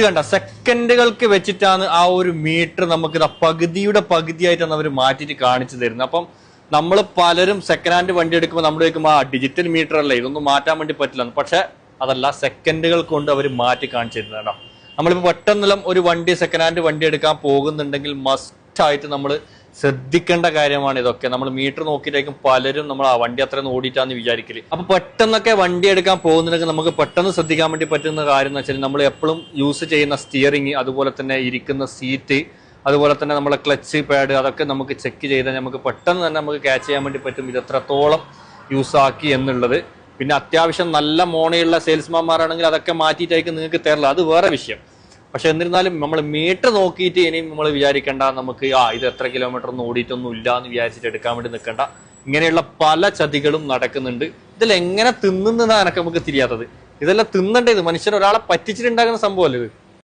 കണ്ട സെക്കൻഡുകൾക്ക് വെച്ചിട്ടാണ് ആ ഒരു മീറ്റർ നമുക്ക് പകുതിയുടെ പകുതിയായിട്ടാണ് അവർ മാറ്റിയിട്ട് കാണിച്ചു തരുന്നത്. അപ്പം നമ്മൾ പലരും സെക്കൻഡ് ഹാൻഡ് വണ്ടി എടുക്കുമ്പോൾ നമ്മൾ ചോദിക്കുമ്പോൾ ആ ഡിജിറ്റൽ മീറ്റർ അല്ലേ, ഇതൊന്നും മാറ്റാൻ വേണ്ടി പറ്റില്ല. പക്ഷെ അതല്ല, സെക്കൻഡുകൾ കൊണ്ട് അവർ മാറ്റി കാണിച്ചു തരുന്നത് കേട്ടോ. നമ്മളിപ്പോൾ പെട്ടെന്നെല്ലാം ഒരു വണ്ടി സെക്കൻഡ് ഹാൻഡ് വണ്ടി എടുക്കാൻ പോകുന്നുണ്ടെങ്കിൽ മസ്റ്റായിട്ട് നമ്മൾ ശ്രദ്ധിക്കേണ്ട കാര്യമാണ് ഇതൊക്കെ. നമ്മൾ മീറ്റർ നോക്കിയിട്ടായിരിക്കും പലരും നമ്മൾ ആ വണ്ടി അത്രയൊന്നും ഓടിയിട്ടാന്ന് വിചാരിക്കല്. അപ്പൊ പെട്ടെന്നൊക്കെ വണ്ടി എടുക്കാൻ പോകുന്നുണ്ടെങ്കിൽ നമുക്ക് പെട്ടെന്ന് ശ്രദ്ധിക്കാൻ വേണ്ടി പറ്റുന്ന കാര്യം എന്ന് വെച്ചാൽ നമ്മൾ എപ്പോഴും യൂസ് ചെയ്യുന്ന സ്റ്റിയറിംഗ്, അതുപോലെ തന്നെ ഇരിക്കുന്ന സീറ്റ്, അതുപോലെ തന്നെ നമ്മളെ ക്ലച്ച് പാഡ്, അതൊക്കെ നമുക്ക് ചെക്ക് ചെയ്താൽ നമുക്ക് പെട്ടെന്ന് തന്നെ നമുക്ക് ക്യാച്ച് ചെയ്യാൻ വേണ്ടി പറ്റും ഇത് എത്രത്തോളം യൂസ് ആക്കി എന്നുള്ളത്. പിന്നെ അത്യാവശ്യം നല്ല മോണയുള്ള സെയിൽസ്മാൻമാരാണെങ്കിൽ അതൊക്കെ മാറ്റിയിട്ടായിരിക്കും നിങ്ങൾക്ക് തരില്ല, അത് വേറെ വിഷയം. പക്ഷെ എന്നിരുന്നാലും നമ്മൾ മീറ്റർ നോക്കിയിട്ട് ഇനിയും നമ്മൾ വിചാരിക്കേണ്ട നമുക്ക് ഇത് എത്ര കിലോമീറ്റർ ഒന്നും ഓടിയിട്ടൊന്നും ഇല്ല എന്ന് വിചാരിച്ചിട്ട് എടുക്കാൻ വേണ്ടി നിൽക്കേണ്ട. ഇങ്ങനെയുള്ള പല ചതികളും നടക്കുന്നുണ്ട്. ഇതിലെങ്ങനെ തിന്നുന്നതാണ് എനിക്ക് നമുക്ക് തിരിയാത്തത്. ഇതെല്ലാം തിന്നണ്ടേ, ഇത് മനുഷ്യർ ഒരാളെ പറ്റിച്ചിട്ടുണ്ടാകുന്ന സംഭവമല്ലേ ഇത്.